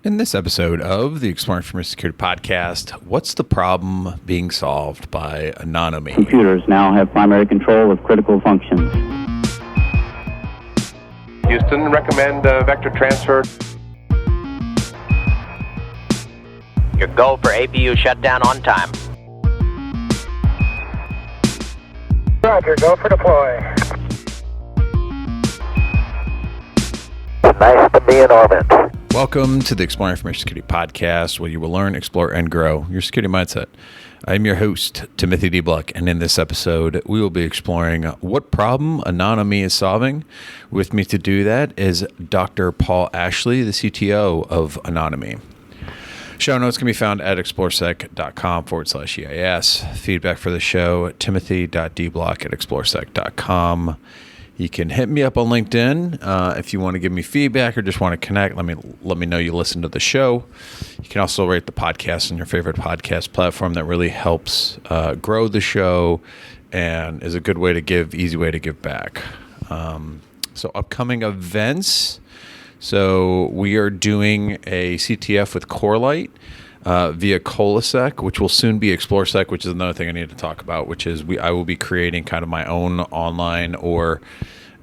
In this episode of the Exploring for Security podcast, what's the problem being solved by Anonymy? Computers now have primary control of critical functions. Houston, recommend vector transfer. Your go for APU shutdown on time. Roger, go for deploy. Nice to be in orbit. Welcome to the Exploring Information Security podcast, where you will learn, explore, and grow your security mindset. I am your host, Timothy D. Bluck, and in this episode, we will be exploring what problem Anonymy is solving. With me to do that is Dr. Paul Ashley, the CTO of Anonymy. Show notes can be found at exploresec.com/EIS. Feedback for the show, timothy.dblock@exploresec.com. You can hit me up on LinkedIn if you want to give me feedback or just want to connect. Let me know you listen to the show. You can also rate the podcast on your favorite podcast platform. That really helps grow the show and is a good way to give, easy way to give back. So upcoming events. So we are doing a CTF with Corelight via Colasec, which will soon be ExploreSec, which is another thing I need to talk about, which is I will be creating kind of my own online or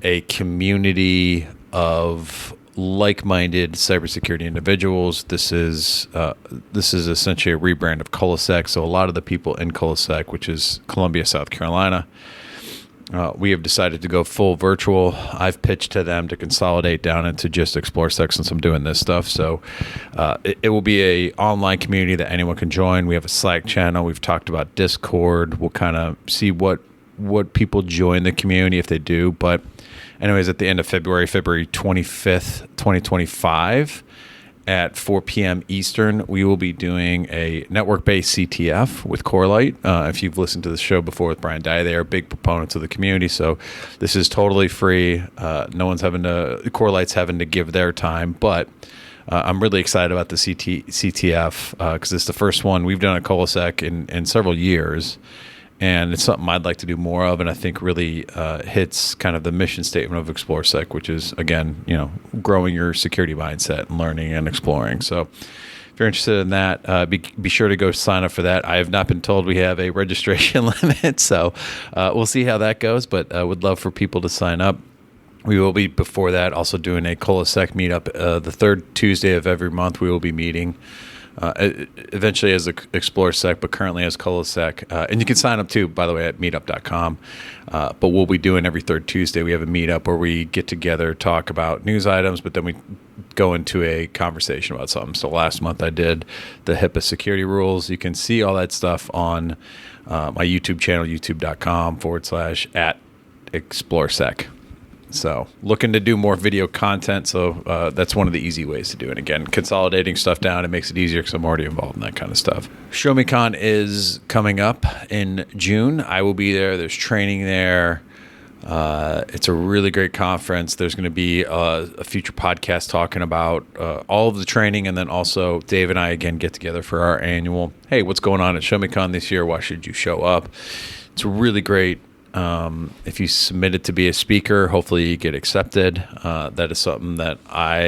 a community of like-minded cybersecurity individuals. This is essentially a rebrand of Colasec. So a lot of the people in Colasec, which is Columbia, South Carolina, we have decided to go full virtual. I've pitched to them to consolidate down into just ExploreSec since I'm doing this stuff. So it will be a online community that anyone can join. We have a Slack channel. We've talked about Discord. We'll kind of see what people join the community if they do. But anyways, at the end of February 25th, 2025, at 4 p.m. Eastern, we will be doing a network-based CTF with Corelight. If you've listened to the show before with Brian Dye, they are big proponents of the community. So this is totally free. Corelight's having to give their time, but I'm really excited about the CTF because it's the first one we've done at Colasec in several years. And it's something I'd like to do more of, and I think really hits kind of the mission statement of ExploreSec, which is, again, growing your security mindset and learning and exploring. So if you're interested in that, be sure to go sign up for that. I have not been told we have a registration limit, so we'll see how that goes, but I would love for people to sign up. We will be, before that, also doing a Colasec meetup. The third Tuesday of every month, we will be meeting. Eventually as ExploreSec, but currently as Colasec. And you can sign up too, by the way, at meetup.com. But we'll be doing every third Tuesday. We have a meetup where we get together, talk about news items, but then we go into a conversation about something. So last month I did the HIPAA security rules. You can see all that stuff on my YouTube channel, youtube.com/@ExploreSec. So looking to do more video content. So that's one of the easy ways to do it. Again, consolidating stuff down, it makes it easier because I'm already involved in that kind of stuff. ShowMeCon is coming up in June. I will be there. There's training there. It's a really great conference. There's going to be a future podcast talking about all of the training. And then also Dave and I, again, get together for our annual, hey, what's going on at ShowMeCon this year? Why should you show up? It's really great. If you submitted to be a speaker, hopefully you get accepted. That is something that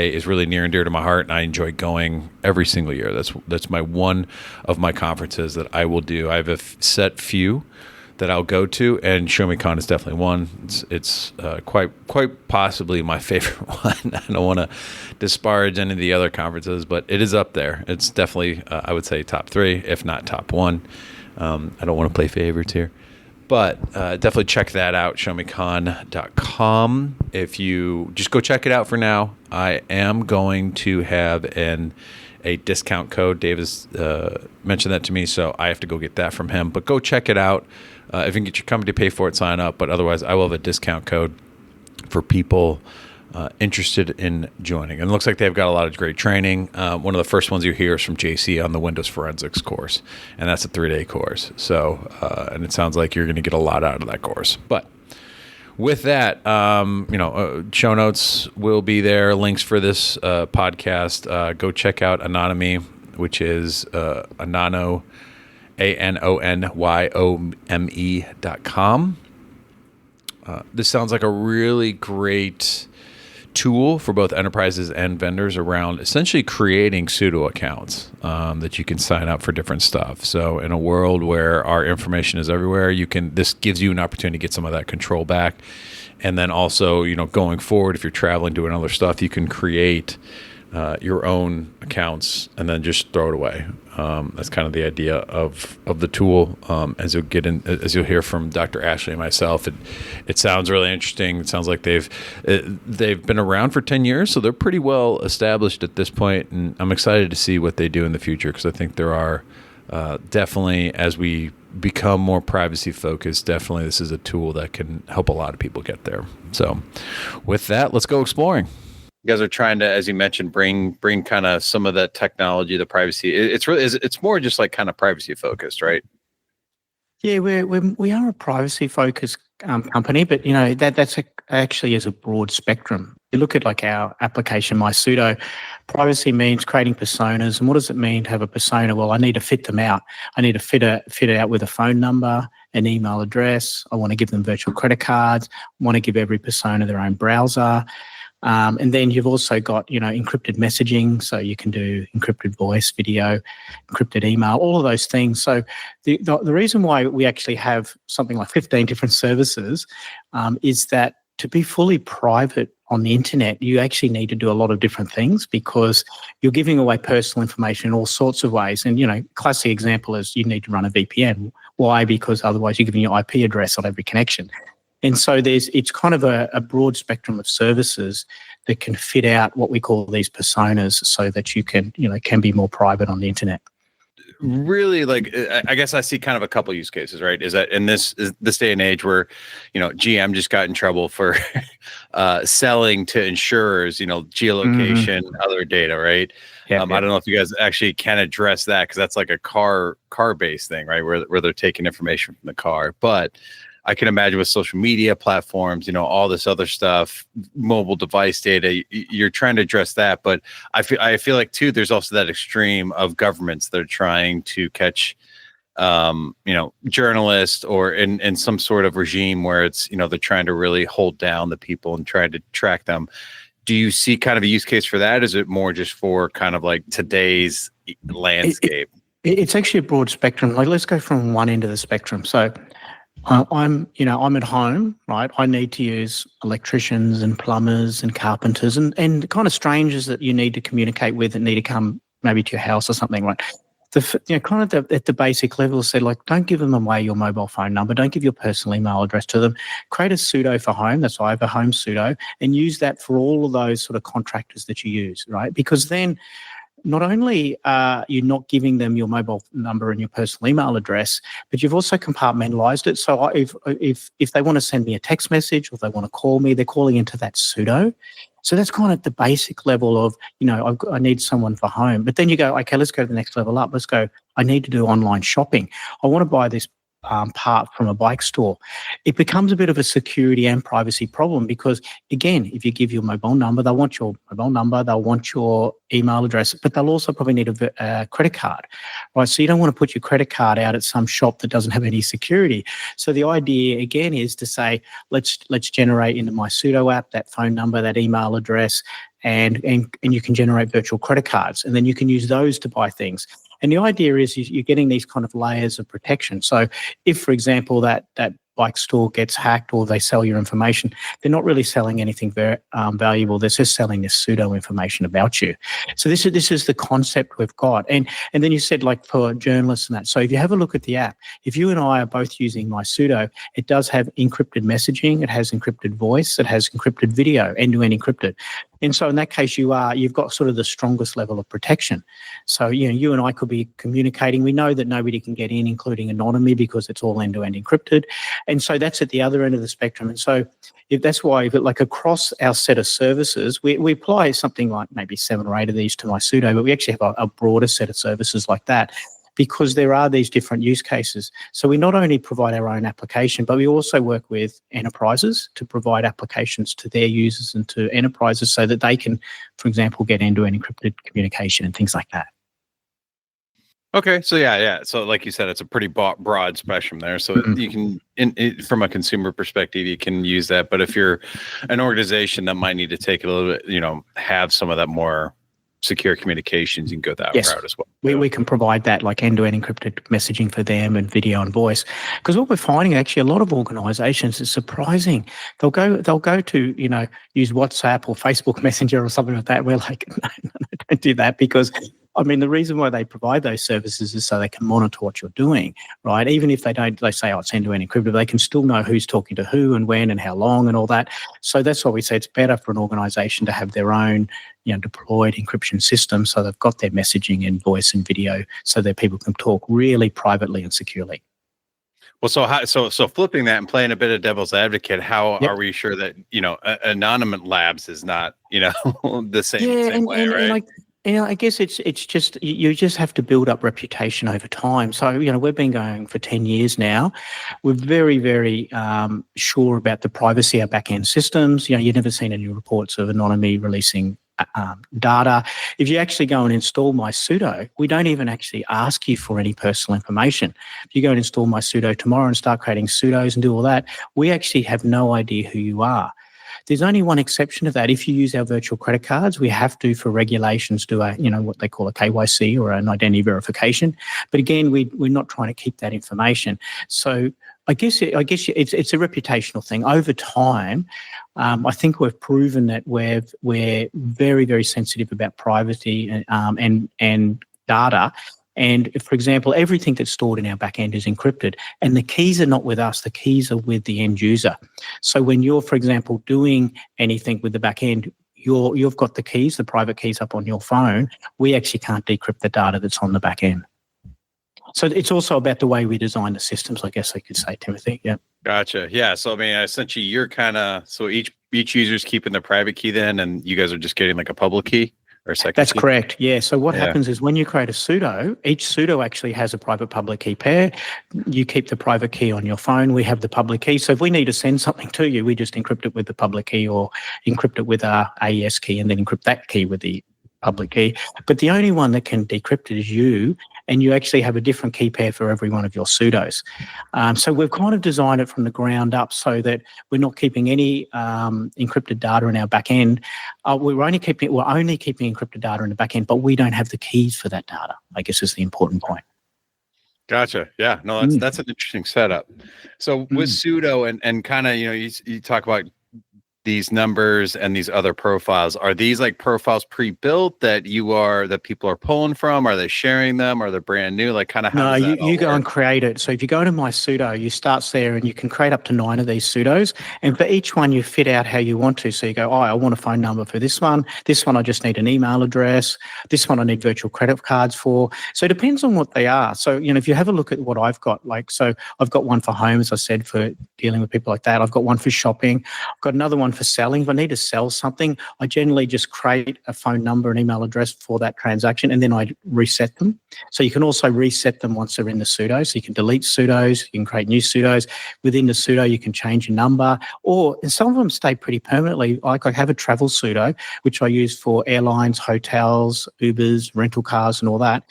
is really near and dear to my heart, and I enjoy going every single year. That's my one of my conferences that I will do. I have a set few that I'll go to, and ShowMeCon is definitely one. It's quite possibly my favorite one. I don't want to disparage any of the other conferences, but it is up there. It's definitely, I would say, top 3, if not top 1. I don't want to play favorites here. But definitely check that out, showmecon.com. If you just go check it out for now, I am going to have a discount code. Dave has mentioned that to me, so I have to go get that from him. But go check it out. If you can get your company to pay for it, sign up. But otherwise, I will have a discount code for people interested in joining. And it looks like they've got a lot of great training. One of the first ones you hear is from JC on the Windows Forensics course, and that's a 3-day course. So, and it sounds like you're going to get a lot out of that course. But with that, show notes will be there. Links for this podcast. Go check out Anonymy, which is ANONYOME.com. This sounds like a really great tool for both enterprises and vendors around essentially creating pseudo accounts that you can sign up for different stuff. So in a world where our information is everywhere, this gives you an opportunity to get some of that control back. And then also, going forward, if you're traveling, doing other stuff, you can create your own accounts and then just throw it away. That's kind of the idea of the tool. As you'll hear from Dr. Ashley and myself, it sounds really interesting. It sounds like they've been around for 10 years, so they're pretty well established at this point. And I'm excited to see what they do in the future, because I think there are definitely, as we become more privacy focused, definitely this is a tool that can help a lot of people get there. So with that, let's go exploring. You guys are trying to, as you mentioned, bring kind of some of that technology, the privacy. It's more just like kind of privacy focused, right? Yeah, we are a privacy focused company, but that's actually is a broad spectrum. You look at like our application, MySudo. Privacy means creating personas, and what does it mean to have a persona? Well, I need to fit them out. I need to fit it out with a phone number, an email address. I want to give them virtual credit cards. I want to give every persona their own browser. And then you've also got, encrypted messaging. So you can do encrypted voice, video, encrypted email, all of those things. So the reason why we actually have something like 15 different services is that to be fully private on the internet, you actually need to do a lot of different things, because you're giving away personal information in all sorts of ways. And, classic example is you need to run a VPN. Why? Because otherwise you're giving your IP address on every connection. And so it's kind of a broad spectrum of services that can fit out what we call these personas, so that you can be more private on the internet. Really, I guess I see kind of a couple use cases, right? Is that in this day and age where, GM just got in trouble for selling to insurers, geolocation, other data, right? Yeah, I don't know if you guys actually can address that, because that's like a car-based thing, right? Where they're taking information from the car, but I can imagine with social media platforms, all this other stuff, mobile device data, you're trying to address that. But I feel like too, there's also that extreme of governments that are trying to catch, journalists, or in some sort of regime where it's, they're trying to really hold down the people and trying to track them. Do you see kind of a use case for that? Is it more just for kind of like today's landscape? It's actually a broad spectrum. Like, let's go from one end of the spectrum. So I'm at home, right? I need to use electricians and plumbers and carpenters and kind of strangers that you need to communicate with and need to come maybe to your house or something, right? At the basic level, say, like, don't give them away your mobile phone number. Don't give your personal email address to them. Create a pseudo for home. That's why I have a home pseudo, and use that for all of those sort of contractors that you use, right? Because then not only are you not giving them your mobile number and your personal email address, but you've also compartmentalized it. So if they want to send me a text message, or they want to call me, they're calling into that pseudo. So that's kind of the basic level of, I need someone for home. But then you go, okay, let's go to the next level up. Let's go, I need to do online shopping. I want to buy this part from a bike store. It becomes a bit of a security and privacy problem, because again, if you give your mobile number, they'll want your mobile number, they'll want your email address, but they'll also probably need a credit card, right? So you don't want to put your credit card out at some shop that doesn't have any security. So the idea again is to say, let's generate into MySudo app that phone number, that email address, and you can generate virtual credit cards, and then you can use those to buy things. And the idea is you're getting these kind of layers of protection. So if, for example, that bike store gets hacked or they sell your information, they're not really selling anything very valuable. They're just selling this pseudo information about you. So this is the concept we've got. And then you said, like, for journalists and that. So if you have a look at the app, if you and I are both using MySudo, it does have encrypted messaging, it has encrypted voice, it has encrypted video, end-to-end encrypted. And so in that case, you've got sort of the strongest level of protection. So, you and I could be communicating. We know that nobody can get in, including anonymity, because it's all end-to-end encrypted. And so that's at the other end of the spectrum. And so that's why, like, across our set of services, we apply something like maybe 7 or 8 of these to MySudo, but we actually have a broader set of services like that, because there are these different use cases. So we not only provide our own application, but we also work with enterprises to provide applications to their users and to enterprises so that they can, for example, get end-to-end encrypted communication and things like that. Okay, so yeah. So like you said, it's a pretty broad spectrum there. So Mhm. you can, from a consumer perspective, you can use that. But if you're an organization that might need to take it a little bit, have some of that more secure communications, you can go that Yes. route as well. We can provide that like end-to-end encrypted messaging for them and video and voice. Because what we're finding actually, a lot of organizations is surprising. They'll go to, use WhatsApp or Facebook Messenger or something like that. We're like, no, don't do that, because I mean, the reason why they provide those services is so they can monitor what you're doing, right? Even if they say, oh, it's end-to-end encrypted, they can still know who's talking to who and when and how long and all that. So that's why we say it's better for an organization to have their own, deployed encryption system, so they've got their messaging and voice and video so that people can talk really privately and securely. Well, so flipping that and playing a bit of devil's advocate, how Yep. are we sure that Anonyme Labs is not the same way, right? And I guess it's just, you just have to build up reputation over time. So we've been going for 10 years now. We're very, very sure about the privacy of back end systems. You've never seen any reports of Anonymy releasing data. If you actually go and install MySudo, we don't even actually ask you for any personal information. If you go and install MySudo tomorrow and start creating sudos and do all that, we actually have no idea who you are. There's only one exception of that. If you use our virtual credit cards, we have to, for regulations, do a, what they call a KYC or an identity verification. But again, we're not trying to keep that information. So I guess it's a reputational thing. Over time, I think we've proven that we're very, very sensitive about privacy and data. And for example, everything that's stored in our back end is encrypted, and the keys are not with us, the keys are with the end user. So when you're, for example, doing anything with the back end, you've got the keys, the private keys up on your phone. We actually can't decrypt the data that's on the back end. So it's also about the way we design the systems, I guess I could say, Timothy. Yeah. Gotcha. Yeah. So I mean, essentially, you're so each user's keeping the private key then, and you guys are just getting like a public key or second. That's key? correct. Yeah. So what happens is when you create a pseudo, each pseudo actually has a private public key pair. You keep the private key on your phone. We have the public key. So if we need to send something to you, we just encrypt it with the public key or encrypt it with our AES key and then encrypt that key with the public key. But the only one that can decrypt it is you, and you actually have a different key pair for every one of your pseudos. So we've kind of designed it from the ground up so that we're not keeping any encrypted data in our back end. We're only keeping encrypted data in the back end, but we don't have the keys for that data, I guess is the important point. Gotcha. Yeah. No, that's an interesting setup. So with pseudo and kind of, you talk about these numbers and these other profiles, are these like profiles pre-built that people are pulling from? Are they sharing them? Are they brand new? Like kind of how does that all you go work? and create it. So if you go to MySudo, you start there and you can create up to 9 of these pseudos. And for each one, you fit out how you want to. So you go, I want a phone number for this one. This one, I just need an email address. This one, I need virtual credit cards for. So it depends on what they are. So, if you have a look at what I've got, so I've got one for home, as I said, for dealing with people like that. I've got one for shopping. I've got another one for selling. If I need to sell something, I generally just create a phone number and email address for that transaction, and then I reset them. So you can also reset them once they're in the pseudo. So you can delete pseudos, you can create new pseudos. Within the pseudo, you can change your number, and some of them stay pretty permanently. Like I have a travel pseudo, which I use for airlines, hotels, Ubers, rental cars, and all that.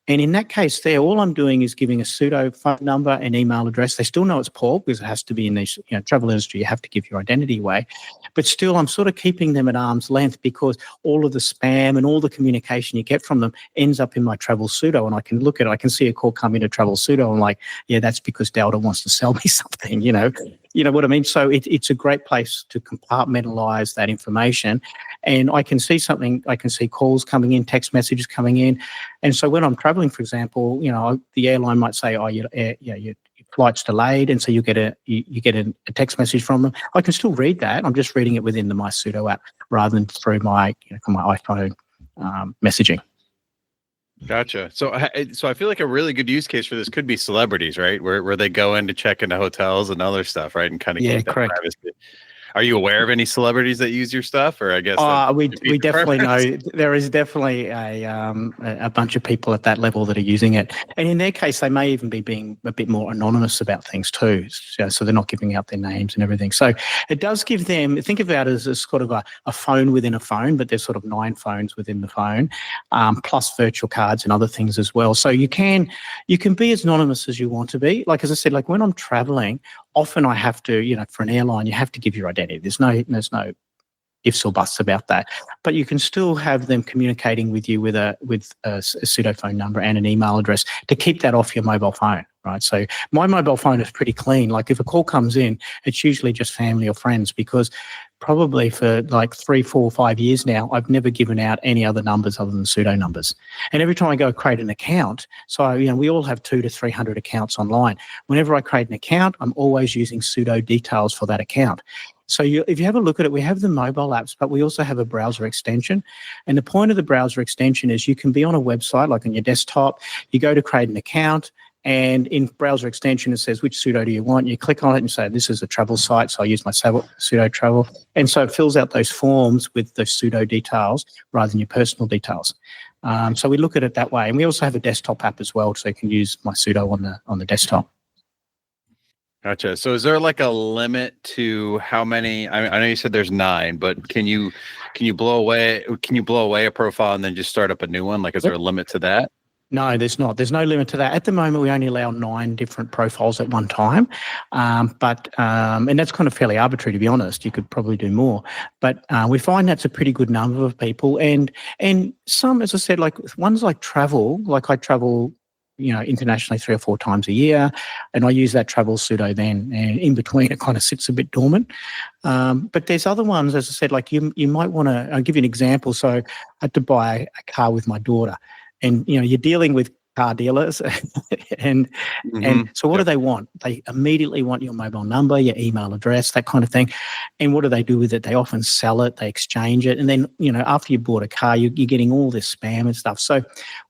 And in that case there, all I'm doing is giving a pseudo phone number and email address. They still know it's Paul because it has to be in this travel industry. You have to give your identity away. But still, I'm sort of keeping them at arm's length because all of the spam and all the communication you get from them ends up in my travel pseudo. And I can look at it. I can see a call come into travel pseudo. I'm like, yeah, that's because Delta wants to sell me something, You know what I mean? So it's a great place to compartmentalize that information. And I can see something, I can see calls coming in, text messages coming in. And so when I'm traveling, for example, the airline might say, oh, your flight's delayed. And so you get a text message from them. I can still read that. I'm just reading it within the MySudo app rather than through my iPhone messaging. Gotcha. So I feel like a really good use case for this could be celebrities, right? Where they go in to check into hotels and other stuff, right? And kind of keep that correct. privacy. Are you aware of any celebrities that use your stuff, or I guess We definitely know there is definitely a bunch of people at that level that are using it, and in their case, they may even be being a bit more anonymous about things too. So they're not giving out their names and everything. So it does give them, think about it as sort of a phone within a phone, but there's sort of 9 phones within the phone, plus virtual cards and other things as well. So you can be as anonymous as you want to be. Like as I said, like when I'm traveling, often I have to, for an airline, you have to give your identity. There's no ifs or buts about that. But you can still have them communicating with you with a pseudo phone number and an email address to keep that off your mobile phone, right? So my mobile phone is pretty clean. Like if a call comes in, it's usually just family or friends, because probably for like 3, 4, 5 years now, I've never given out any other numbers other than pseudo numbers. And every time I go create an account, so we all have 200 to 300 accounts online. Whenever I create an account, I'm always using pseudo details for that account. So if you have a look at it, we have the mobile apps, but we also have a browser extension. And the point of the browser extension is you can be on a website, like on your desktop, you go to create an account, and in browser extension, it says, which pseudo do you want? You click on it and say, this is a travel site, so I use my pseudo travel. And so it fills out those forms with the pseudo details rather than your personal details. So we look at it that way. And we also have a desktop app as well, so you can use my pseudo on the desktop. Gotcha. So is there like a limit to how many? I know you said there's 9, but can you blow away a profile and then just start up a new one? Like, is there a limit to that? No, there's not. There's no limit to that. At the moment, we only allow 9 different profiles at one time. And that's kind of fairly arbitrary, to be honest. You could probably do more. But we find that's a pretty good number of people. And some, as I said, like ones like travel, like I travel, internationally 3 or 4 times a year, and I use that travel pseudo then, and in between it kind of sits a bit dormant. But there's other ones, as I said, like you might want to, I'll give you an example. So I had to buy a car with my daughter, and you're dealing with car dealers and so what do they want? They immediately want your mobile number, your email address, that kind of thing. And what do they do with it? They often sell it, they exchange it, and then after you bought a car, you're getting all this spam and stuff. So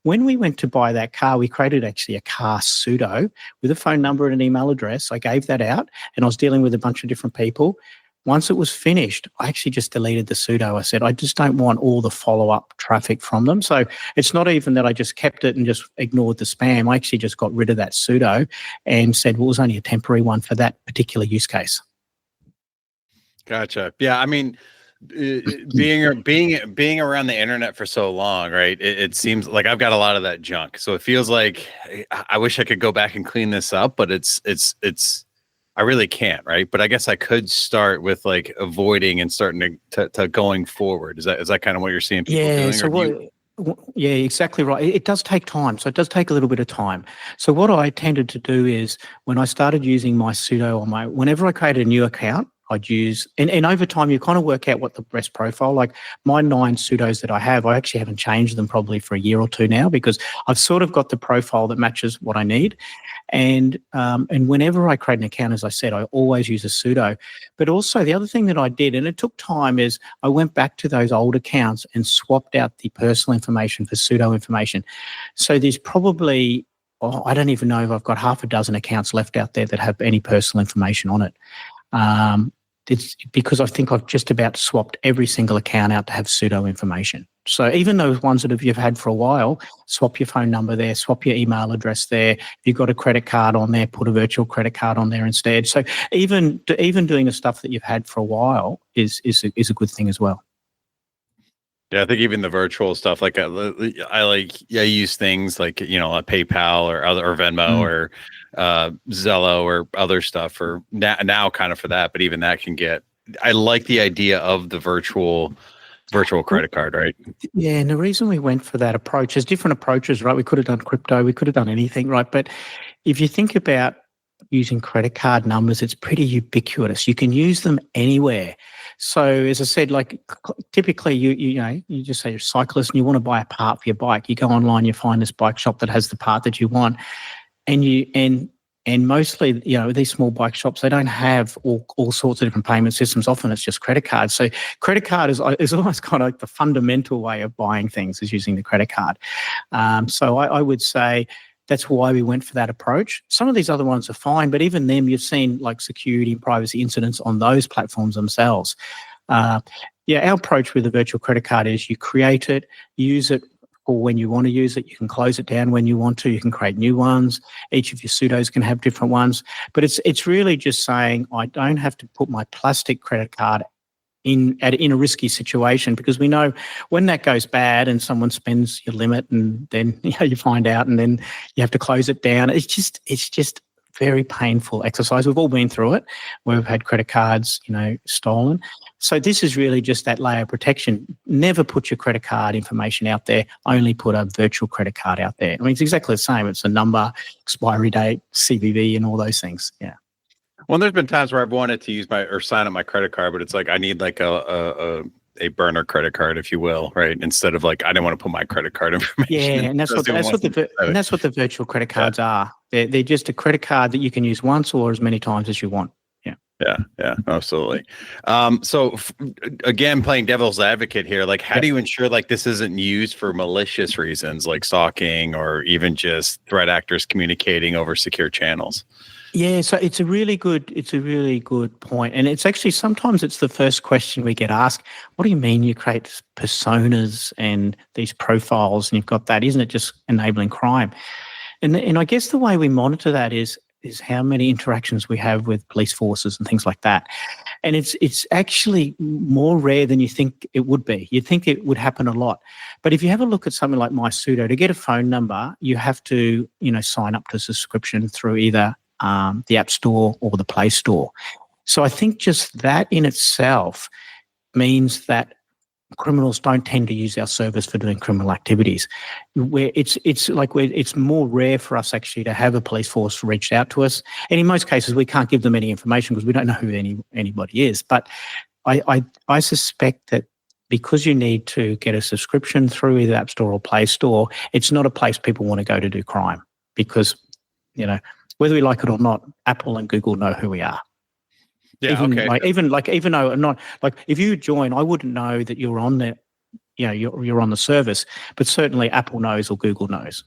when we went to buy that car, we created actually a car pseudo with a phone number and an email address. I gave that out, and I was dealing with a bunch of different people. Once it was finished, I actually just deleted the pseudo. I said, I just don't want all the follow-up traffic from them. So it's not even that I just kept it and just ignored the spam. I actually just got rid of that pseudo and said, well, it was only a temporary one for that particular use case. Gotcha. Yeah, I mean, being around the internet for so long, right? It seems like I've got a lot of that junk. So it feels like I wish I could go back and clean this up, but it's I really can't, right? But I guess I could start with like avoiding and starting to going forward. Is that kind of what you're seeing people doing? So yeah, exactly right. It does take time. So it does take a little bit of time. So what I tended to do is when I started using MySudo whenever I created a new account, I'd use, and over time you kind of work out what the best profile, like my 9 pseudos that I have, I actually haven't changed them probably for a year or 2 now, because I've sort of got the profile that matches what I need. And whenever I create an account, as I said, I always use a pseudo. But also the other thing that I did, and it took time, is I went back to those old accounts and swapped out the personal information for pseudo information. So there's probably, I don't even know if I've got half a dozen accounts left out there that have any personal information on it. It's because I think I've just about swapped every single account out to have pseudo information. So even those ones that you've had for a while, swap your phone number there, swap your email address there. If you've got a credit card on there, put a virtual credit card on there instead. So even doing the stuff that you've had for a while is a good thing as well. Yeah, I think even the virtual stuff, like I use things like, a PayPal or Venmo or Zello or other stuff or now kind of for that, but even that I like the idea of the virtual credit card, right? Yeah, and the reason we went for that approach, there's different approaches, right? We could have done crypto, we could have done anything, right? But if you think about using credit card numbers, it's pretty ubiquitous. You can use them anywhere. So as I said, like typically you just say you're a cyclist and you want to buy a part for your bike. You go online, you find this bike shop that has the part that you want, and mostly, these small bike shops, they don't have all sorts of different payment systems. Often it's just credit cards. So credit card is almost kind of like the fundamental way of buying things, is using the credit card. So I would say That's why we went for that approach. Some of these other ones are fine, but even them, you've seen like security and privacy incidents on those platforms themselves. Our approach with the virtual credit card is you create it, use it for when you want to use it. You can close it down when you want to. You can create new ones. Each of your pseudos can have different ones. But it's really just saying I don't have to put my plastic credit card in a risky situation, because we know when that goes bad and someone spends your limit and then you find out and then you have to close it down. It's just very painful exercise. We've all been through it. We've had credit cards, stolen. So this is really just that layer of protection. Never put your credit card information out there. Only put a virtual credit card out there. I mean, it's exactly the same. It's a number, expiry date, CVV, and all those things. Yeah. Well, there's been times where I've wanted to use sign up my credit card, but it's like I need like a burner credit card, if you will, right? Instead of like I didn't want to put my credit card information. Yeah, and that's what the virtual credit cards are. They're just a credit card that you can use once or as many times as you want. Yeah, absolutely. Again, playing devil's advocate here, like how do you ensure like this isn't used for malicious reasons, like stalking or even just threat actors communicating over secure channels? Yeah, so it's a really good point. And it's actually sometimes it's the first question we get asked. What do you mean you create personas and these profiles and you've got that? Isn't it just enabling crime? And I guess the way we monitor that is how many interactions we have with police forces and things like that. And it's actually more rare than you think it would be. You'd think it would happen a lot. But if you have a look at something like MySudo, to get a phone number, you have to, sign up to subscription through either the App Store or the Play Store. So I think just that in itself means that criminals don't tend to use our service for doing criminal activities. Where it's more rare for us actually to have a police force reach out to us. And in most cases, we can't give them any information because we don't know who anybody is. But I suspect that because you need to get a subscription through either App Store or Play Store, it's not a place people want to go to do crime because, whether we like it or not, Apple and Google know who we are. Yeah, even though I'm not if you join, I wouldn't know that you're on there. You're on the service, but certainly Apple knows or Google knows.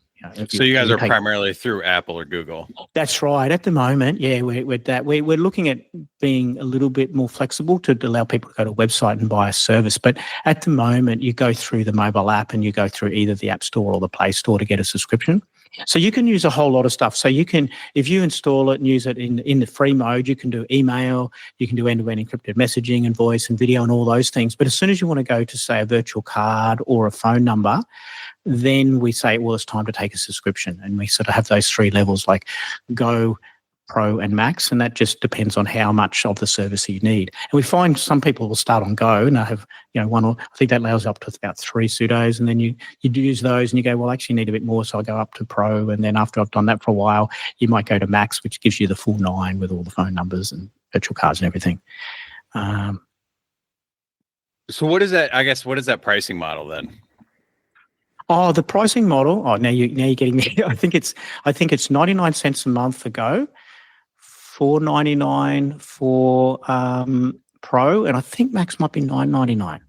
So you guys are primarily through Apple or Google. That's right. At the moment, yeah, we're looking at being a little bit more flexible to allow people to go to a website and buy a service. But at the moment, you go through the mobile app and you go through either the App Store or the Play Store to get a subscription. So you can use a whole lot of stuff. So you can, if you install it and use it in the free mode, you can do email, you can do end-to-end encrypted messaging and voice and video and all those things. But as soon as you want to go to, say, a virtual card or a phone number, then we say, well, it's time to take a subscription. And we sort of have those three levels like Go, Pro and Max, and that just depends on how much of the service you need. And we find some people will start on Go and they have, one or I think that allows up to about 3 pseudos, and then you use those and you go, well, I actually need a bit more, so I'll go up to Pro, and then after I've done that for a while, you might go to Max, which gives you the full 9 with all the phone numbers and virtual cards and everything. So what is that? I guess what is that pricing model then? Oh, the pricing model. Oh, now you're getting me. I think it's 99 cents a month for Go, $4.99 for Pro, and I think Max might be $9.99.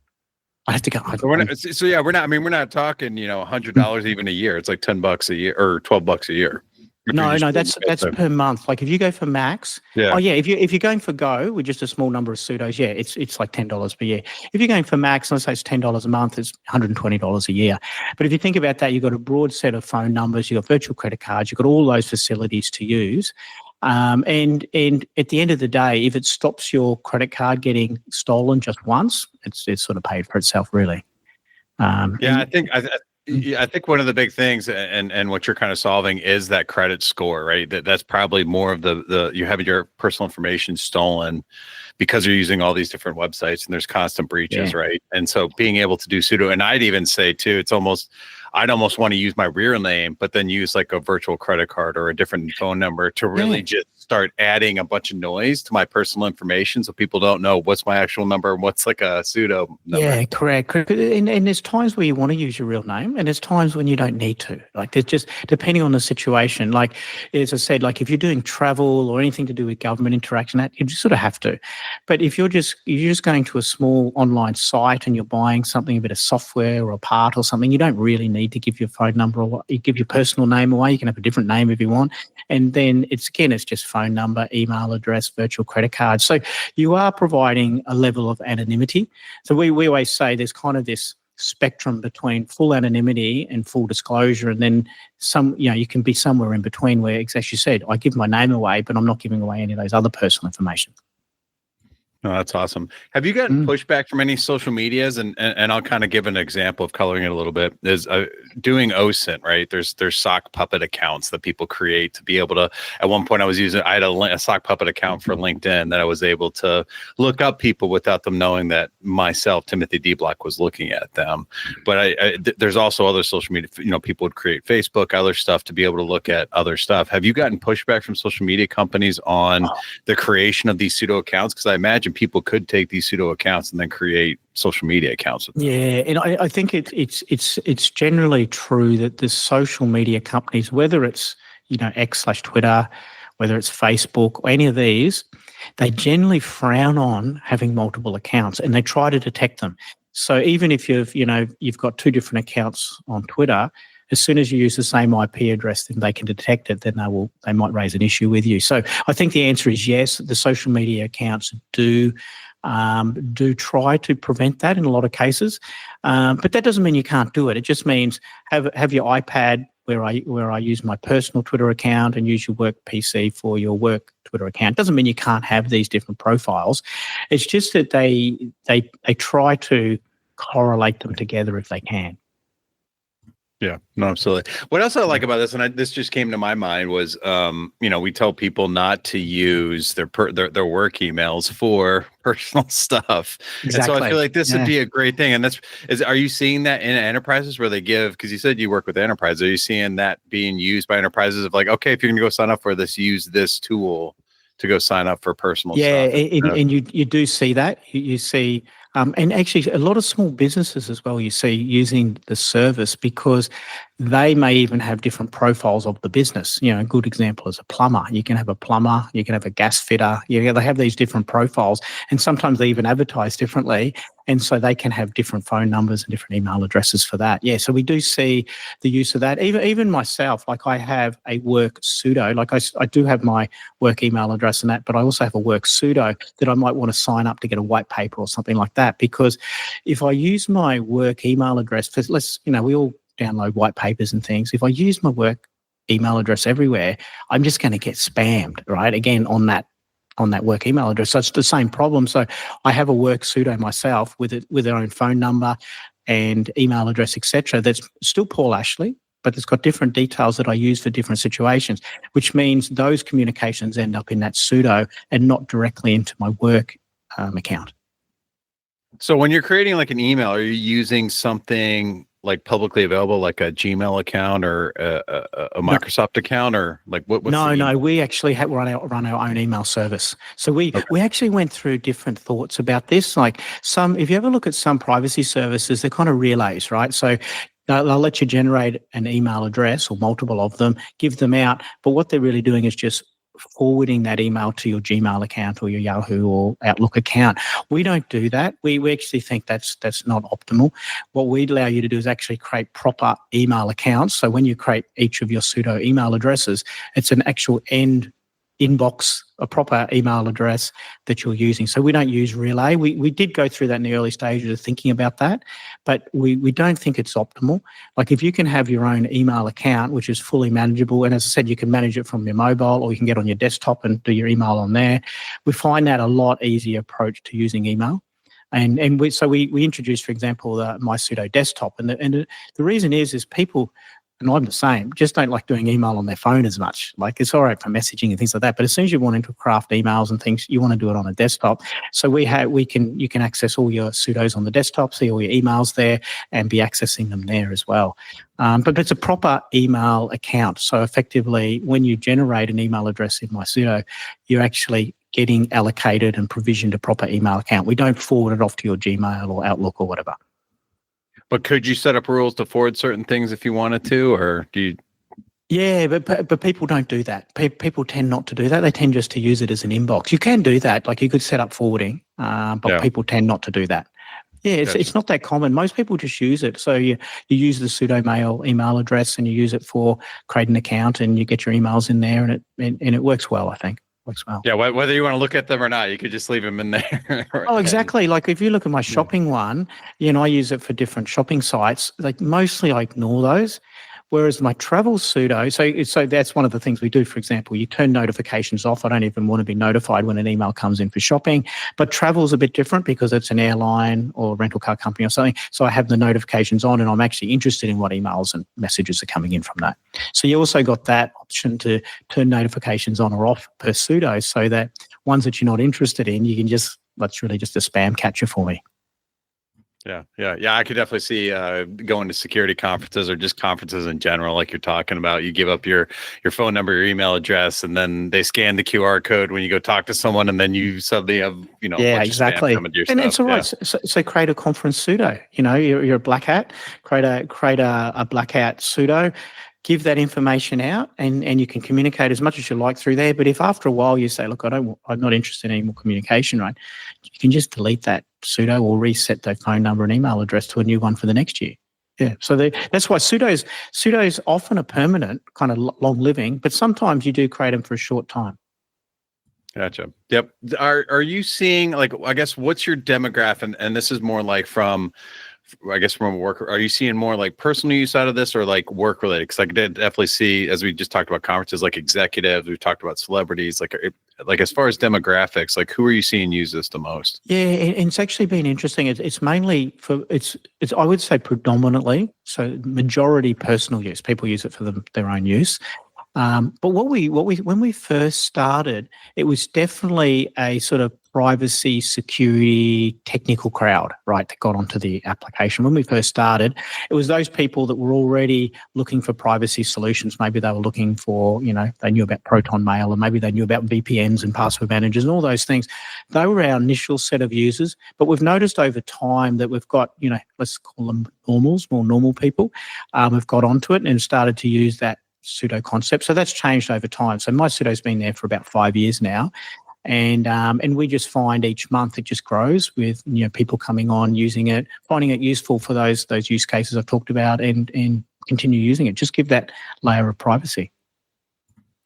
I have to go. We're not talking, $100 even a year. It's like $10 a year or $12 a year. No, that's per month. Like if you go for Max, if you're going for Go with just a small number of pseudos, it's like $10 per year. If you're going for Max, let's say it's $10 a month, it's $120 a year. But if you think about that, you've got a broad set of phone numbers, you've got virtual credit cards, you've got all those facilities to use. And at the end of the day, if it stops your credit card getting stolen just once, it's sort of paid for itself, really. I think one of the big things and what you're kind of solving is that credit score, right? That's probably more of the you have your personal information stolen because you're using all these different websites and there's constant breaches, right? And so being able to do pseudo, and I'd even say too, I'd almost want to use my real name, but then use like a virtual credit card or a different phone number to really just start adding a bunch of noise to my personal information, so people don't know what's my actual number and what's like a pseudo number. Yeah, correct. And there's times where you want to use your real name, and there's times when you don't need to. Like, there's just depending on the situation. Like, as I said, like if you're doing travel or anything to do with government interaction, that you just sort of have to. But if you're just going to a small online site and you're buying something, a bit of software or a part or something, you don't really need to give your phone number or you give your personal name away. You can have a different name if you want. And then it's just phone number, email address, virtual credit card. So you are providing a level of anonymity. So we always say there's kind of this spectrum between full anonymity and full disclosure, and then you can be somewhere in between where, as you said, I give my name away, but I'm not giving away any of those other personal information. Oh, that's awesome. Have you gotten pushback from any social medias? And I'll kind of give an example of coloring it a little bit. Is doing OSINT, right? There's sock puppet accounts that people create to be able to. At one point, I had a sock puppet account for LinkedIn that I was able to look up people without them knowing that myself, Timothy D. Block, was looking at them. But there's also other social media. People would create Facebook, other stuff to be able to look at other stuff. Have you gotten pushback from social media companies on the creation of these pseudo accounts? Because I imagine people could take these pseudo accounts and then create social media accounts with them. Yeah, and I think it's generally true that the social media companies, whether it's X/Twitter, whether it's Facebook or any of these, they generally frown on having multiple accounts and they try to detect them. So even if you've got two different accounts on Twitter, as soon as you use the same IP address, then they can detect it. Then they might raise an issue with you. So I think the answer is yes. The social media accounts do try to prevent that in a lot of cases, but that doesn't mean you can't do it. It just means have your iPad where I use my personal Twitter account and use your work PC for your work Twitter account. Doesn't mean you can't have these different profiles. It's just that they try to correlate them together if they can. Yeah, no, absolutely. What else I like about this, and this just came to my mind, was, we tell people not to use their work emails for personal stuff. Exactly. And so I feel like this would be a great thing. And are you seeing that in enterprises where they give, because you said you work with enterprises, are you seeing that being used by enterprises of like, okay, if you're going to go sign up for this, use this tool to go sign up for personal stuff? Yeah, and you do see that. You see... and actually, a lot of small businesses as well, you see using the service because they may even have different profiles of the business. A good example is a plumber. You can have a plumber, you can have a gas fitter. They have these different profiles, and sometimes they even advertise differently. And so they can have different phone numbers and different email addresses for that. Yeah, so we do see the use of that. Even myself, like I have a work pseudo. Like I do have my work email address and that, but I also have a work pseudo that I might want to sign up to get a white paper or something like that. Because if I use my work email address, we all download white papers and things. If I use my work email address everywhere, I'm just going to get spammed, right? Again, on that work email address. So it's the same problem. So I have a work pseudo myself with their own phone number and email address, etc. That's still Paul Ashley, but it's got different details that I use for different situations, which means those communications end up in that pseudo and not directly into my work account. So when you're creating like an email, are you using something like publicly available, like a Gmail account or a Microsoft account, or like what? No. We actually run our own email service. So we actually went through different thoughts about this. Like if you ever look at some privacy services, they're kind of relays, right? So they'll let you generate an email address or multiple of them, give them out, but what they're really doing is just forwarding that email to your Gmail account or your Yahoo or Outlook account. We don't do that. We actually think that's not optimal. What we'd allow you to do is actually create proper email accounts. So when you create each of your pseudo email addresses, it's an actual end inbox, a proper email address that you're using. So we don't use relay. We did go through that in the early stages of thinking about that, but we don't think it's optimal. Like if you can have your own email account, which is fully manageable, and as I said, you can manage it from your mobile or you can get on your desktop and do your email on there. We find that a lot easier approach to using email. And we introduced, for example, the MySudo desktop. And the reason is people and I'm the same, just don't like doing email on their phone as much. Like it's all right for messaging and things like that, but as soon as you want to craft emails and things, you want to do it on a desktop. So you can access all your pseudos on the desktop, see all your emails there, and be accessing them there as well. But it's a proper email account. So effectively, when you generate an email address in MySudo, you're actually getting allocated and provisioned a proper email account. We don't forward it off to your Gmail or Outlook or whatever. But could you set up rules to forward certain things if you wanted to, or do you? Yeah, but people don't do that. People tend not to do that. They tend just to use it as an inbox. You can do that, like you could set up forwarding, but people tend not to do that. Yeah, it's not that common. Most people just use it. So you use the pseudo mail email address and you use it for create an account and you get your emails in there and it works well, I think. Works well. Yeah, whether you want to look at them or not, you could just leave them in there. Oh, exactly. Like if you look at my shopping one, I use it for different shopping sites. Like mostly I ignore those. Whereas my travel pseudo, so that's one of the things we do. For example, you turn notifications off. I don't even want to be notified when an email comes in for shopping. But travel's a bit different because it's an airline or rental car company or something. So I have the notifications on and I'm actually interested in what emails and messages are coming in from that. So you also got that option to turn notifications on or off per pseudo so that ones that you're not interested in, you can that's really just a spam catcher for me. Yeah. I could definitely see going to security conferences or just conferences in general, like you're talking about. You give up your phone number, your email address, and then they scan the QR code when you go talk to someone, and then you suddenly have exactly. And it's all right. So create a conference pseudo. You're a black hat. Create a black hat pseudo. Give that information out, and you can communicate as much as you like through there. But if after a while you say, "Look, I'm not interested in any more communication," right? You can just delete that pseudo or reset their phone number and email address to a new one for the next year. Yeah, so that's why pseudos often are permanent, kind of long living, but sometimes you do create them for a short time. Gotcha. Yep. Are you seeing, like, I guess, what's your demographic? And this is more like from work. Are you seeing more like personal use out of this or like work related? Because I did definitely see, as we just talked about conferences, like executives, we've talked about celebrities, like as far as demographics, like who are you seeing use this the most? Yeah, it's actually been interesting. It's mainly it's I would say predominantly, so majority personal use. People use it for their own use. But when we first started, it was definitely a sort of privacy, security, technical crowd, right, that got onto the application. When we first started, it was those people that were already looking for privacy solutions. Maybe they were looking for, they knew about Proton Mail, or maybe they knew about VPNs and password managers and all those things. They were our initial set of users. But we've noticed over time that we've got, let's call them normals, more normal people, have got onto it and started to use that pseudo concept. So that's changed over time. So MySudo's been there for about 5 years now. And we just find each month it just grows with people coming on, using it, finding it useful for those use cases I've talked about, and continue using it. Just give that layer of privacy.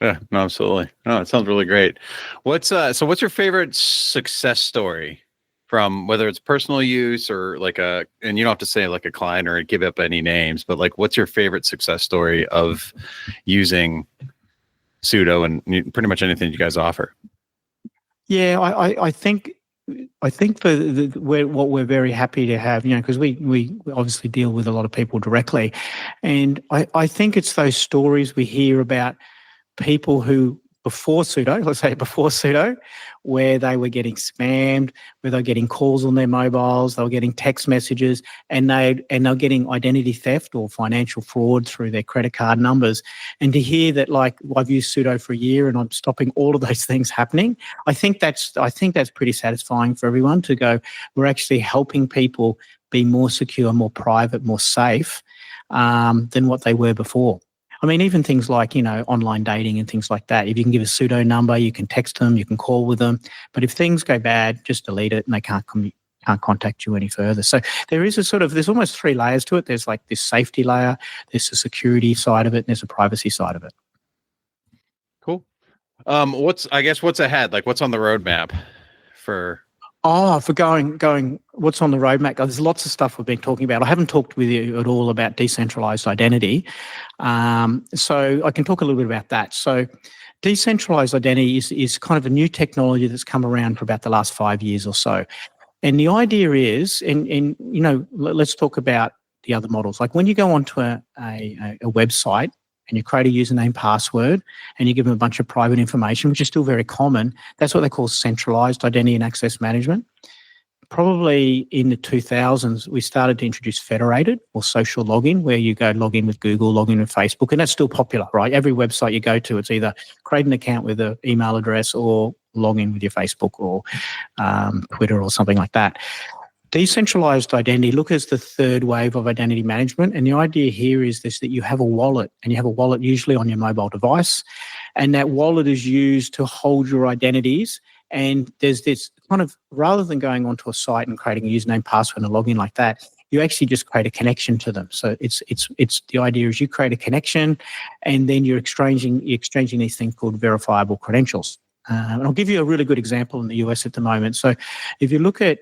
Yeah, no, absolutely. No, it sounds really great. What's your favorite success story from, whether it's personal use or and you don't have to say like a client or give up any names, but like what's your favorite success story of using Pseudo and pretty much anything you guys offer? Yeah, I think what we're very happy to have, because we obviously deal with a lot of people directly, and I think it's those stories we hear about people who before Pseudo, where they were getting spammed, where they were getting calls on their mobiles, they were getting text messages, and they're getting identity theft or financial fraud through their credit card numbers. And to hear that, like, I've used Pseudo for a year and I'm stopping all of those things happening, I think that's pretty satisfying for everyone to go, we're actually helping people be more secure, more private, more safe than what they were before. I mean, even things like, online dating and things like that. If you can give a pseudo number, you can text them, you can call with them. But if things go bad, just delete it and they can't contact you any further. So there's almost 3 layers to it. There's like this safety layer, there's the security side of it, and there's a privacy side of it. Cool. What's ahead? Like, what's on the roadmap for? For going, what's on the roadmap? There's lots of stuff we've been talking about. I haven't talked with you at all about decentralized identity. So I can talk a little bit about that. So decentralized identity is kind of a new technology that's come around for about the last 5 years or so. And the idea is, let's talk about the other models. Like when you go onto a website and you create a username, password, and you give them a bunch of private information, which is still very common, that's what they call centralized identity and access management. Probably in the 2000s, we started to introduce federated or social login, where you go log in with Google, log in with Facebook, and that's still popular, right? Every website you go to, it's either create an account with an email address or log in with your Facebook or Twitter or something like that. Decentralized identity, look as the third wave of identity management. And the idea here is this, that you have a wallet, and you have a wallet usually on your mobile device. And that wallet is used to hold your identities. And there's this kind of, rather than going onto a site and creating a username, password, and a login like that, you actually just create a connection to them. So it's the idea is you create a connection, and then you're exchanging these things called verifiable credentials. And I'll give you a really good example in the US at the moment. So if you look at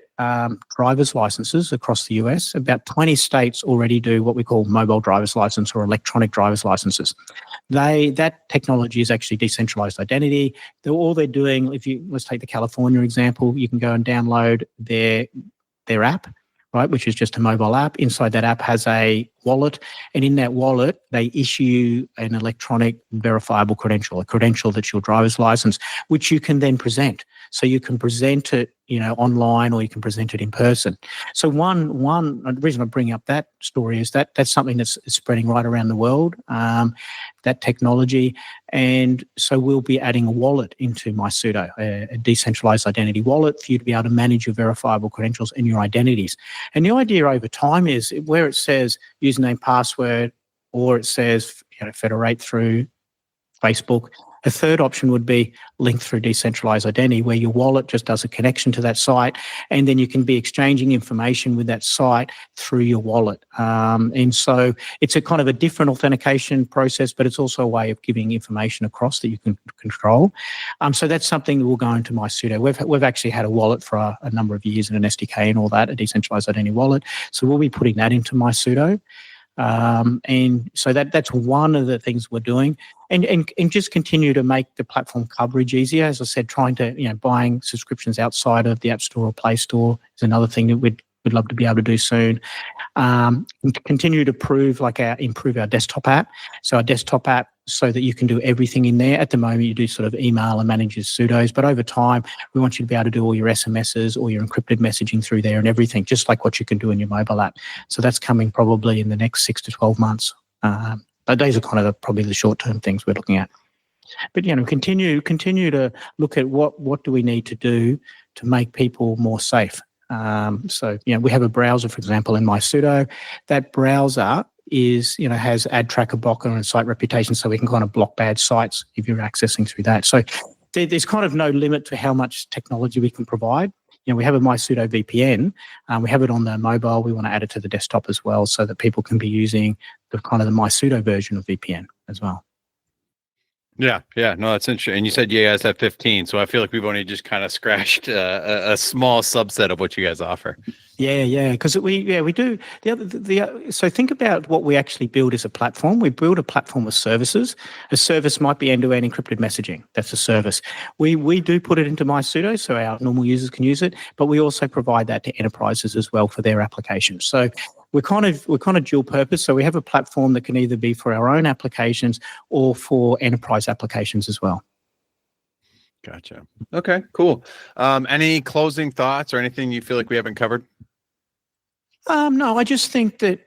driver's licenses across the US, about 20 states already do what we call mobile driver's license or electronic driver's licenses. That technology is actually decentralized identity. All they're doing, let's take the California example, you can go and download their app, right, which is just a mobile app. Inside that app has a wallet, and in that wallet, they issue an electronic verifiable credential, a credential that's your driver's license, which you can then present. So you can present it, online, or you can present it in person. So the reason I bring up that story is that's something that's spreading right around the world, that technology. And so we'll be adding a wallet into MySudo, a decentralized identity wallet for you to be able to manage your verifiable credentials and your identities. And the idea over time is where it says username, password, or it says federate through Facebook. A third option would be linked through decentralized identity, where your wallet just does a connection to that site, and then you can be exchanging information with that site through your wallet. And so it's a kind of a different authentication process, but it's also a way of giving information across that you can control. So that's something that will go into MySudo. We've actually had a wallet for a number of years and an SDK and all that, a decentralized identity wallet. So we'll be putting that into MySudo. And so that's one of the things we're doing, and just continue to make the platform coverage easier. As I said, trying to, buying subscriptions outside of the App Store or Play Store is another thing that we'd love to be able to do soon. Continue to improve our desktop app. So our desktop app, so that you can do everything in there. At the moment, you do sort of email and manage your pseudos, but over time, we want you to be able to do all your SMSs or your encrypted messaging through there and everything, just like what you can do in your mobile app. So that's coming probably in the next 6 to 12 months. But these are kind of probably the short-term things we're looking at. But continue to look at what do we need to do to make people more safe. So we have a browser, for example, in MySudo. That browser has ad tracker blocker and site reputation, so we can kind of block bad sites if you're accessing through that. So there's kind of no limit to how much technology we can provide. We have a MySudo VPN. We have it on the mobile. We want to add it to the desktop as well, so that people can be using the MySudo version of VPN as well. Yeah. No, that's interesting. And you said you guys have 15, so I feel like we've only just kind of scratched a small subset of what you guys offer. Yeah, because we do. So think about what we actually build as a platform. We build a platform of services. A service might be end-to-end encrypted messaging. That's a service. We do put it into MySudo so our normal users can use it, but we also provide that to enterprises as well for their applications. So we're kind of dual purpose. So we have a platform that can either be for our own applications or for enterprise applications as well. Gotcha. Okay, cool. Any closing thoughts or anything you feel like we haven't covered? No, I just think that,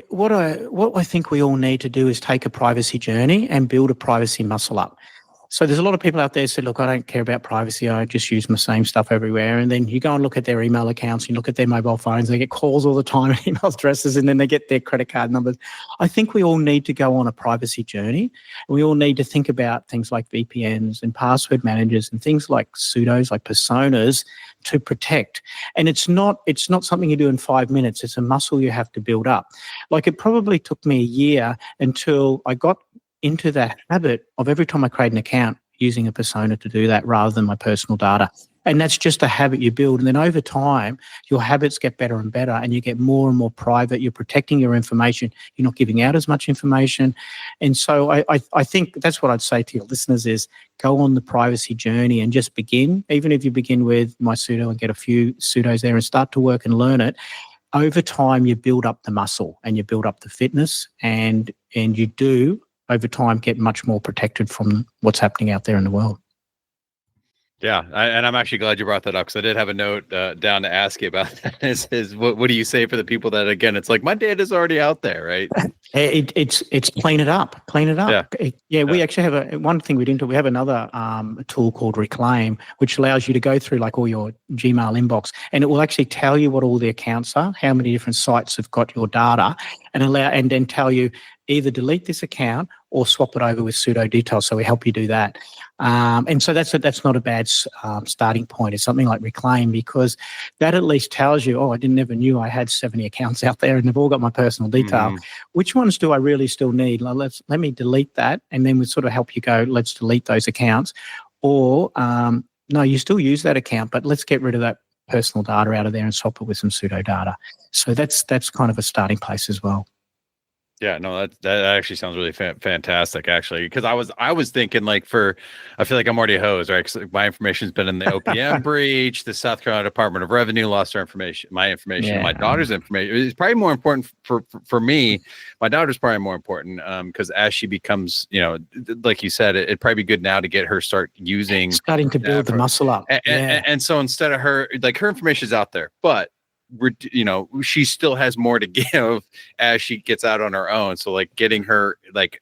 what I think we all need to do is take a privacy journey and build a privacy muscle up. So there's a lot of people out there who say, look, I don't care about privacy. I just use my same stuff everywhere. And then you go and look at their email accounts, you look at their mobile phones, they get calls all the time, email addresses, and then they get their credit card numbers. I think we all need to go on a privacy journey. And we all need to think about things like VPNs and password managers and things like pseudos, like personas, to protect. And it's not something you do in 5 minutes. It's a muscle you have to build up. Like, it probably took me a year until I got into that habit of every time I create an account using a persona to do that rather than my personal data. And that's just a habit you build. And then over time, your habits get better and better, and you get more and more private. You're protecting your information. You're not giving out as much information. And so I think that's what I'd say to your listeners is go on the privacy journey and just begin. Even if you begin with MySudo and get a few pseudos there and start to work and learn it, over time you build up the muscle and you build up the fitness, and you do over time get much more protected from what's happening out there in the world. Yeah, and I'm actually glad you brought that up, because I did have a note down to ask you about that. Is what do you say for the people that, again, it's like my data's already out there, right? It's clean it up. Yeah. We actually have one thing we didn't do. We have another tool called Reclaim, which allows you to go through like all your Gmail inbox, and it will actually tell you what all the accounts are, how many different sites have got your data, and then tell you either delete this account or swap it over with pseudo details. So we help you do that. And so that's not a bad starting point. It's something like Reclaim, because that at least tells you, I never knew I had 70 accounts out there and they've all got my personal detail. Which ones do I really still need? Let me delete that, and then we sort of help you go, let's delete those accounts. Or no, you still use that account, but let's get rid of that personal data out of there and swap it with some pseudo data. So that's kind of a starting place as well. Yeah, no, that actually sounds really fantastic, actually, because I was thinking, like, I feel like I'm already a hose, right? 'Cause my information's been in the OPM breach, the South Carolina Department of Revenue lost our information, my daughter's information. It's probably more important for me. My daughter's probably more important because as she becomes, like you said, it'd probably be good now to get her starting to build the muscle up. And so instead of her, like, her information is out there, but she still has more to give as she gets out on her own. So like getting her, like,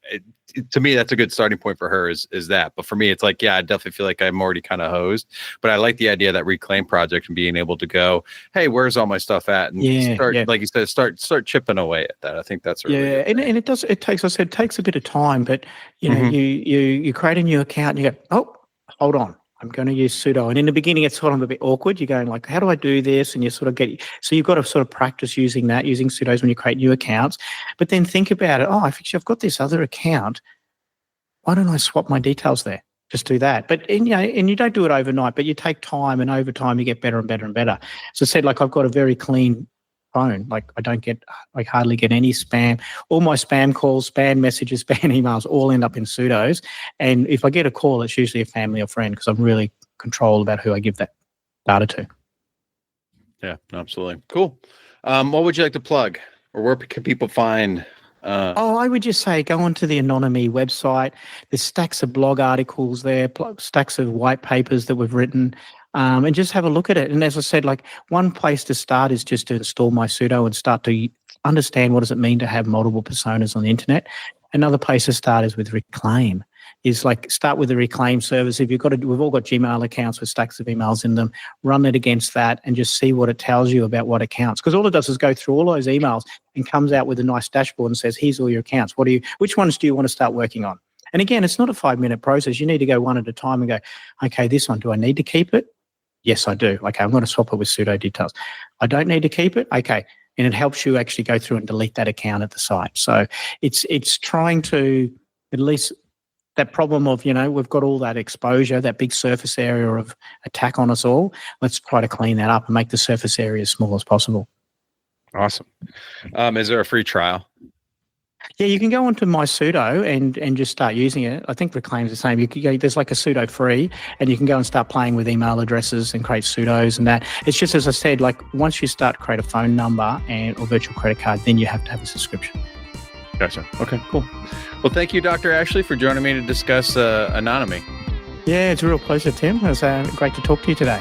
to me, that's a good starting point for her is that. But for me, it's like, yeah, I definitely feel like I'm already kind of hosed, but I like the idea of that Reclaim project and being able to go, hey, where's all my stuff at? And start, like you said, start chipping away at that. I think that's really and it takes a bit of time, but you create a new account and you go, oh, hold on, I'm going to use pseudo. And in the beginning, it's sort of a bit awkward. You're going like, how do I do this? And you sort of so you've got to sort of practice using pseudos when you create new accounts. But then think about it. I've got this other account. Why don't I swap my details there? Just do that. But, and you don't do it overnight, but you take time, and over time you get better and better and better. So I said, like, I've got a very clean phone. Like I hardly get any spam. All my spam calls, spam messages, spam emails all end up in pseudos. And if I get a call, it's usually a family or friend, because I'm really controlled about who I give that data to. Yeah, absolutely. Cool. What would you like to plug, or where can people find? I would just say go onto the Anonyme website. There's stacks of blog articles there, stacks of white papers that we've written. And just have a look at it. And as I said, like, one place to start is just to install MySudo and start to understand what does it mean to have multiple personas on the internet. Another place to start is with Reclaim. Is like, start with the Reclaim service. If we've all got Gmail accounts with stacks of emails in them, run it against that and just see what it tells you about what accounts. Because all it does is go through all those emails and comes out with a nice dashboard and says, here's all your accounts. Which ones do you want to start working on? And again, it's not a 5-minute process. You need to go one at a time and go, okay, this one, do I need to keep it? Yes, I do. Okay, I'm going to swap it with pseudo details. I don't need to keep it. Okay. And it helps you actually go through and delete that account at the site. So it's trying to, at least that problem of, we've got all that exposure, that big surface area of attack on us all. Let's try to clean that up and make the surface area as small as possible. Awesome. Is there a free trial? Yeah, you can go onto MySudo and just start using it. I think Reclaim's the same. You can go, there's like a pseudo free, and you can go and start playing with email addresses and create pseudos and that. It's just, as I said, like, once you start to create a phone number or virtual credit card, then you have to have a subscription. Gotcha. Okay, cool. Well, thank you, Dr. Ashley, for joining me to discuss Anonymy. Yeah, it's a real pleasure, Tim. It was great to talk to you today.